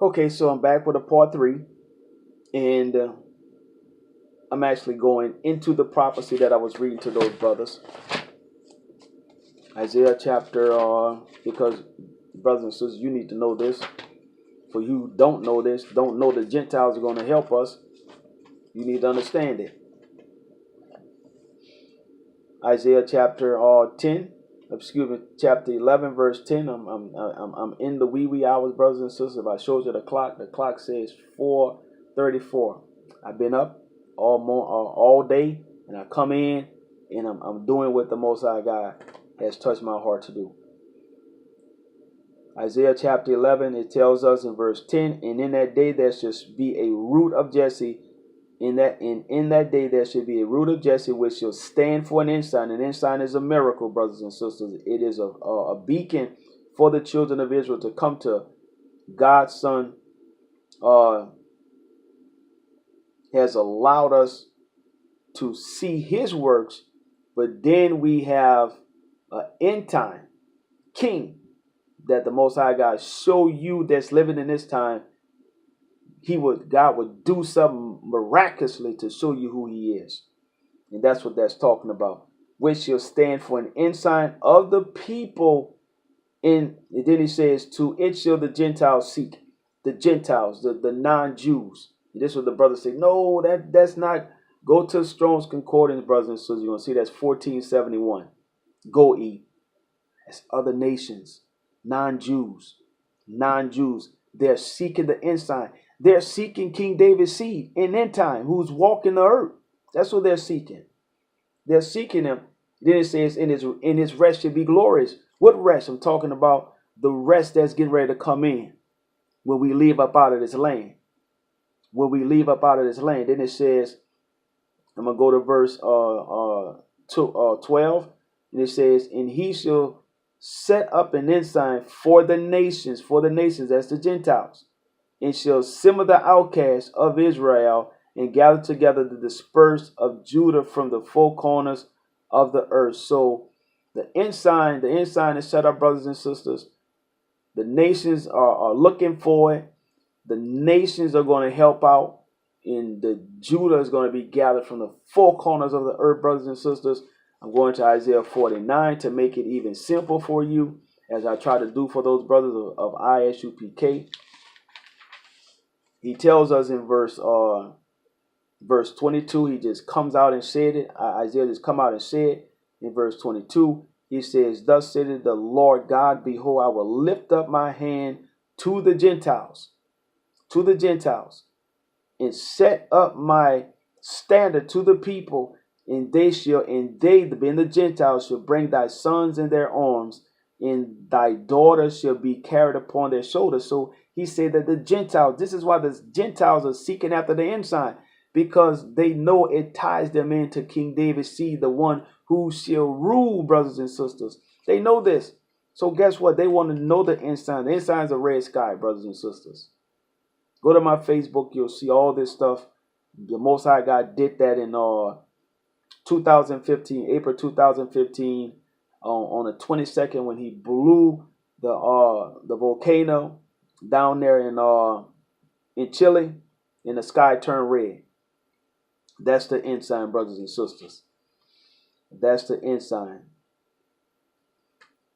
Okay, so I'm back with a part three, and I'm actually going into the prophecy that I was reading to those brothers. Isaiah chapter, because brothers and sisters, you need to know this. For you who don't know this, don't know the Gentiles are going to help us. You need to understand it. Isaiah chapter 11, verse 10. I'm in the wee hours, brothers and sisters. If I showed you the clock says 4:34. I've been up all day, and I come in, and I'm doing what the Most High God has touched my heart to do. Isaiah chapter 11, it tells us in verse 10, and in that day there shall be a root of Jesse. In that day there should be a root of Jesse which shall stand for an ensign. An ensign is a miracle, brothers and sisters. It is a beacon for the children of Israel to come to. God's Son has allowed us to see his works, but then we have an end time king that the Most High God show you that's living in this time. God would do something miraculously to show you who he is. And that's what that's talking about. Which shall stand for an ensign of the people. And then he says, to it shall the Gentiles seek. The Gentiles, the non-Jews. And this is what the brothers say. No, that's not. Go to Strong's Concordance, brothers and sisters. You're going to see that's 1471. Go eat. That's other nations. Non-Jews. Non-Jews. They're seeking the ensign. They're seeking King David's seed in end time, who's walking the earth. That's what they're seeking. They're seeking him. Then it says, in his rest should be glorious. What rest? I'm talking about the rest that's getting ready to come in when we leave up out of this land. When we leave up out of this land. Then it says, I'm going to go to verse 12. And it says, and he shall set up an ensign for the nations. For the nations, that's the Gentiles. And shall simmer the outcasts of Israel, and gather together the dispersed of Judah from the four corners of the earth. So the ensign is set up, brothers and sisters. The nations are looking for it. The nations are going to help out. And the Judah is going to be gathered from the four corners of the earth, brothers and sisters. I'm going to Isaiah 49 to make it even simple for you, as I try to do for those brothers of I.S.U.P.K. He tells us in verse 22, he just comes out and said it. Isaiah just come out and said in verse 22, he says, thus saith the Lord God, behold, I will lift up my hand to the Gentiles, and set up my standard to the people, and they, being the Gentiles, shall bring thy sons in their arms, and thy daughters shall be carried upon their shoulders. So he said that the Gentiles, this is why the Gentiles are seeking after the ensign, because they know it ties them into King David's seed, the one who shall rule, brothers and sisters. They know this. So guess what? They want to know the ensign. The ensign is a red sky, brothers and sisters. Go to my Facebook. You'll see all this stuff. The Most High God did that in 2015, April 2015, on the 22nd, when he blew the volcano down there in Chile, and the sky turned red. That's the ensign, brothers and sisters. That's the ensign.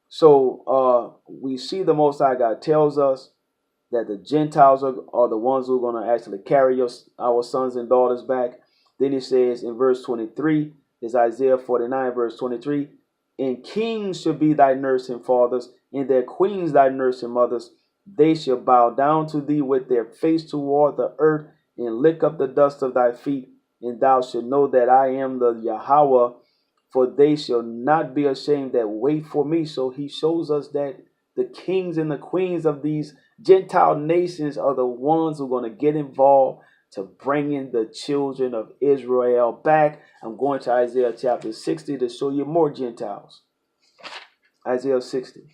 So we see the Most High God tells us that the Gentiles are the ones who are going to actually carry our sons and daughters back. Then he says in verse 23, is Isaiah 49, verse 23, and kings shall be thy nursing fathers, and their queens thy nursing mothers. They shall bow down to thee with their face toward the earth, and lick up the dust of thy feet. And thou shalt know that I am the Yahweh, for they shall not be ashamed that wait for me. So he shows us that the kings and the queens of these Gentile nations are the ones who are going to get involved to bring in the children of Israel back. I'm going to Isaiah chapter 60 to show you more Gentiles. Isaiah 60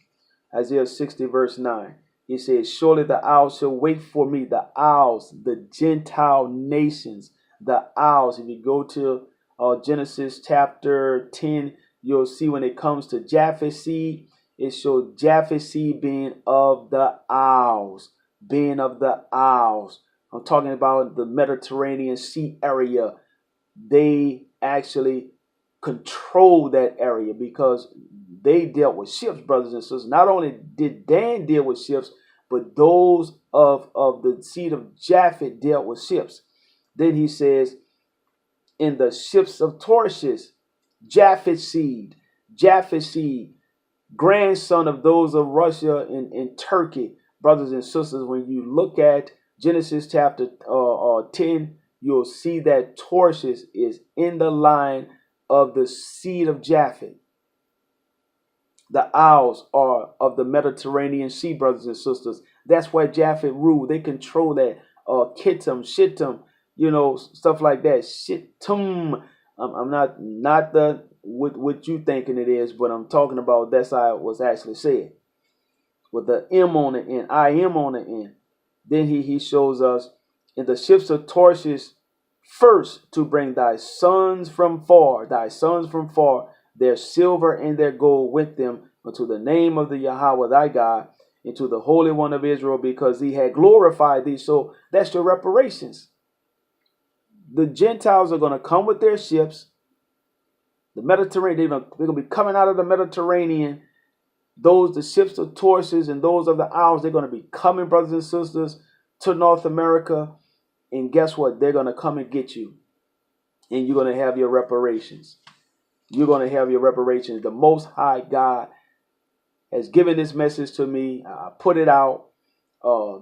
verse 9. He says, surely the owls shall wait for me. The owls, the Gentile nations, the owls. If you go to Genesis chapter 10, you'll see when it comes to Japheth's seed, it shows Japheth's seed being of the owls. being of the Isles. I'm talking about the Mediterranean Sea area. They actually control that area because they dealt with ships, brothers and sisters. Not only did Dan deal with ships, but those of the seed of Japheth dealt with ships. Then he says, in the ships of Tarshish, Japheth's seed, grandson of those of Russia and Turkey, brothers and sisters. When you look at Genesis chapter 10, you'll see that Tarshish is in the line of the seed of Japheth. The Isles are of the Mediterranean Sea, brothers and sisters. That's where Japheth ruled. They control that. Kittim, Shittim, stuff like that. Shittim. I'm not the what you thinking it is, but I'm talking about that's how it was actually said. With the M on the end, I am on the end. Then he shows us in the ships of Tarshish first to bring thy sons from far, their silver and their gold with them unto the name of the Yahweh thy God, and to the Holy One of Israel, because he had glorified thee. So that's your reparations. The Gentiles are going to come with their ships. The Mediterranean, they're going to be coming out of the Mediterranean. The ships of Tarshish and those of the Isles, they're going to be coming, brothers and sisters, to North America. And guess what? They're going to come and get you. And you're going to have your reparations. You're going to have your reparations. The Most High God has given this message to me. I put it out.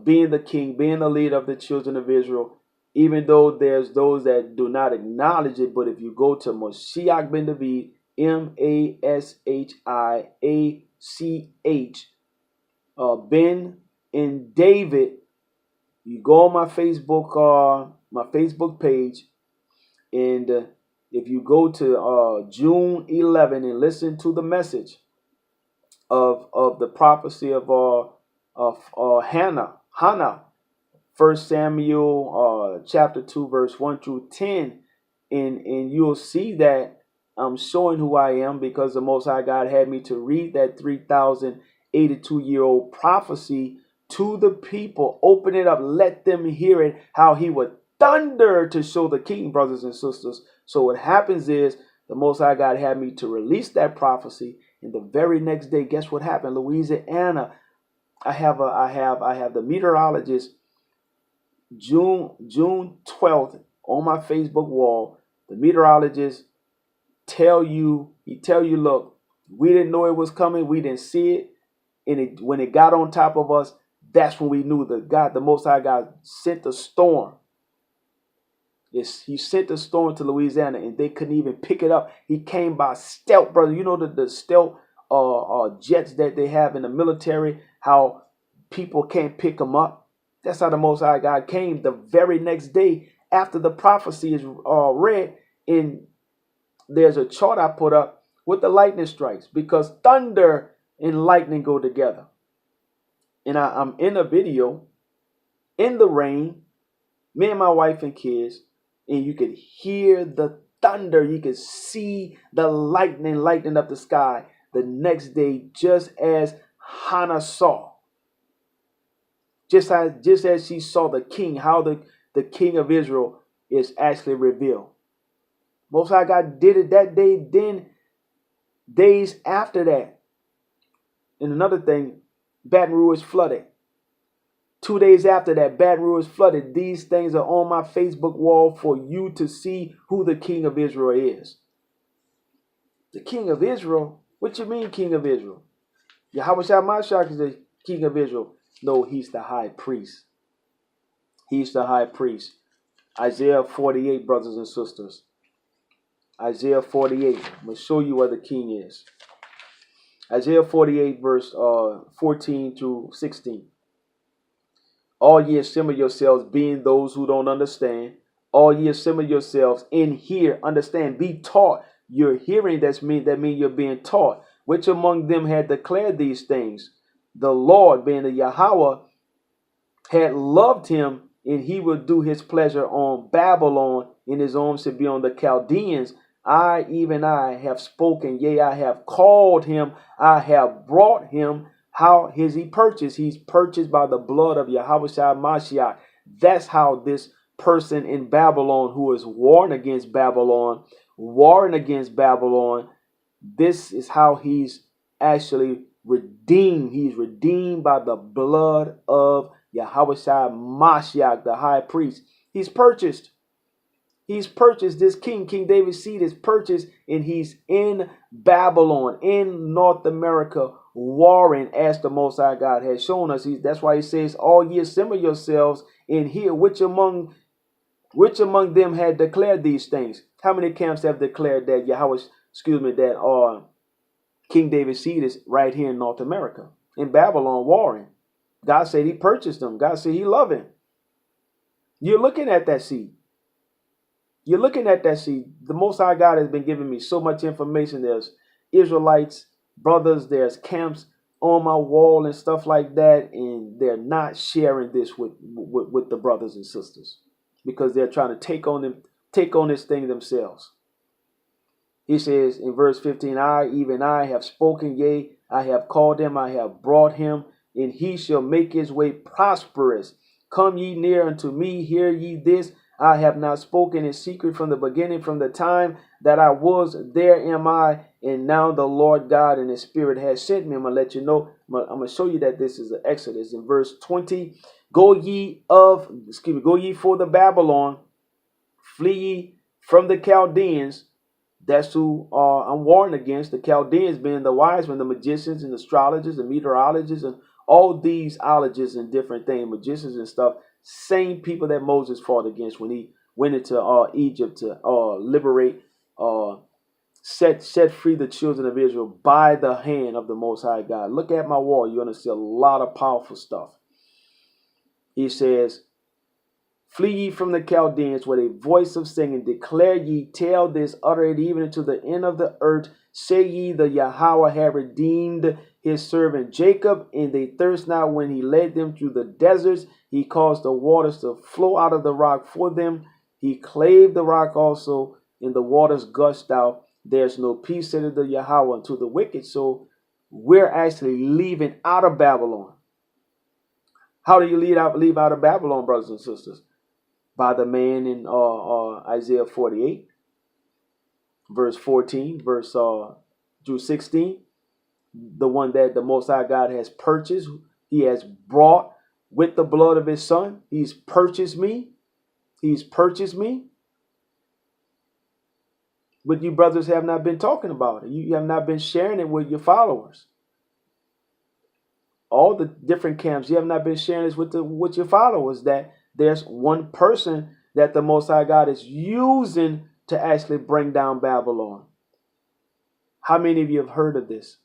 Being the king, being the leader of the children of Israel. Even though there's those that do not acknowledge it. But if you go to Mashiach ben David, Mashiach, Ben and David, you go on my Facebook page, and if you go to June 11 and listen to the message of the prophecy of Hannah, 1 Samuel chapter 2 verse 1 through 10, and you'll see that I'm showing who I am, because the Most High God had me to read that 3,082-year-old prophecy to the people. Open it up, let them hear it, how he would thunder to show the king, brothers and sisters. So what happens is the Most High God had me to release that prophecy, and the very next day, guess what happened? Louisiana, I have the meteorologist June 12th on my Facebook wall. The meteorologist tell you, look, we didn't know it was coming, we didn't see it, and when it got on top of us, that's when we knew the Most High God sent a storm. Yes, he sent a storm to Louisiana, and they couldn't even pick it up. He came by stealth, brother. You know the stealth jets that they have in the military, how people can't pick them up. That's how the Most High God came the very next day after the prophecy is read. And there's a chart I put up with the lightning strikes, because thunder and lightning go together. And I'm in a video in the rain, me and my wife and kids, and you could hear the thunder. You could see the lightning up the sky the next day, just as Hannah saw. Just as she saw the king, how the king of Israel is actually revealed. Most High God did it that day. Then days after that, and another thing, Baton Rouge flooded. 2 days after that, Baton Rouge flooded. These things are on my Facebook wall for you to see who the king of Israel is. The king of Israel? What you mean, king of Israel? Yahweh Mashiach is the king of Israel. No, he's the high priest. He's the high priest. Isaiah 48, brothers and sisters. Isaiah 48. I'm going to show you where the king is. Isaiah 48, verse 14 through 16. All ye assemble yourselves, being those who don't understand. All ye assemble yourselves and hear, understand, be taught. You're hearing, that means you're being taught. Which among them had declared these things? The Lord, being the Yahweh, had loved him, and he would do his pleasure on Babylon, and his arm should be on the Chaldeans. I, even I, have spoken, yea, I have called him, I have brought him How is he purchased? He's purchased by the blood of Yahweh Mashiach. That's how this person in Babylon who is warring against Babylon, this is how he's actually redeemed. He's redeemed by the blood of Yahweh Mashiach, the high priest. He's purchased. He's purchased. This king, King David's seed is purchased, and he's in Babylon, in North America, warring as the Most High God has shown us. That's why he says, all ye assemble yourselves in here. Which among them had declared these things? How many camps have declared that that King David's seed is right here in North America, in Babylon, warring? God said he purchased them. God said he loved him. You're looking at that seed. You're looking at that seed. The Most High God has been giving me so much information. There's Israelites, brothers, there's camps on my wall and stuff like that, and they're not sharing this with the brothers and sisters because they're trying to take on this thing themselves. He says in verse 15, even I have spoken, yea, I have called him, I have brought him, and he shall make his way prosperous. Come ye near unto me, hear ye this. I have not spoken in secret from the beginning, from the time that I was, there am I, and now the Lord God and his Spirit has sent me. I'm going to let you know, I'm going to show you that this is an Exodus. In verse 20, go ye for the Babylon, flee ye from the Chaldeans. That's who I'm warning against. The Chaldeans being the wise men, the magicians and astrologers and meteorologists and all these ologists and different things, magicians and stuff. Same people that Moses fought against when he went into Egypt to liberate, set free the children of Israel by the hand of the Most High God. Look at my wall. You're going to see a lot of powerful stuff. He says, flee ye from the Chaldeans with a voice of singing. Declare ye, tell this, utter it even unto the end of the earth. Say ye, the Yahweh have redeemed his servant Jacob, and they thirst not when he led them through the deserts. He caused the waters to flow out of the rock for them. He clave the rock also, and the waters gushed out. There's no peace, said the Yahweh, unto the wicked. So we're actually leaving out of Babylon. How do you leave out of Babylon, brothers and sisters? By the man in Isaiah 48, verse 14, verse through 16. The one that the Most High God has purchased. He has brought with the blood of his son. He's purchased me. He's purchased me. But you brothers have not been talking about it. You have not been sharing it with your followers. All the different camps, you have not been sharing this with your followers, that there's one person that the Most High God is using to actually bring down Babylon. How many of you have heard of this?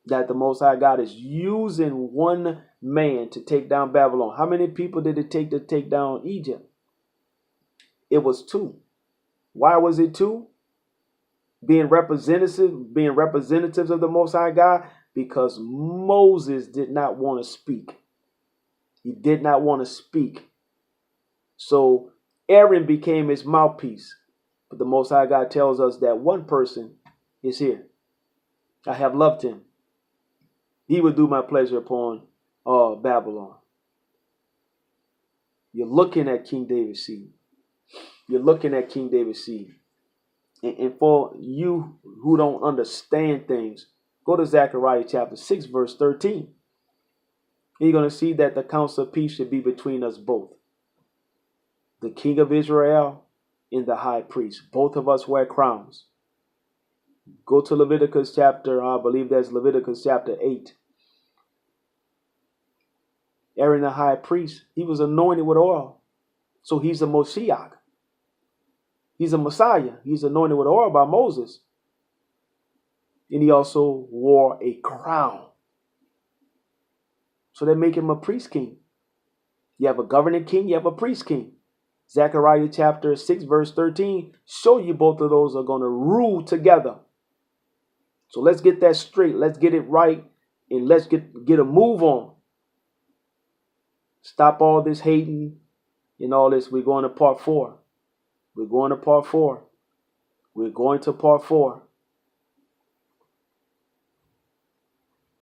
That the Most High God is using one man to take down Babylon. How many people did it take to take down Egypt? It was 2. Why was it 2? Being representatives of the Most High God, because Moses did not want to speak. He did not want to speak. So Aaron became his mouthpiece. But the Most High God tells us that one person is here. I have loved him. He would do my pleasure upon Babylon. You're looking at King David's seed. You're looking at King David's seed. And for you who don't understand things, go to Zechariah chapter 6, verse 13. You're going to see that the counsel of peace should be between us both. The king of Israel and the high priest. Both of us wear crowns. Go to Leviticus chapter, I believe that's Leviticus chapter 8. Aaron the high priest, he was anointed with oil. So he's a Mashiach. He's a Messiah. He's anointed with oil by Moses. And he also wore a crown. So they make him a priest king. You have a governing king, you have a priest king. Zechariah chapter 6 verse 13 show you both of those are going to rule together. So let's get that straight. Let's get it right. And let's get a move on. Stop all this hating and all this. We're going to part 4. We're going to part 4. We're going to part 4.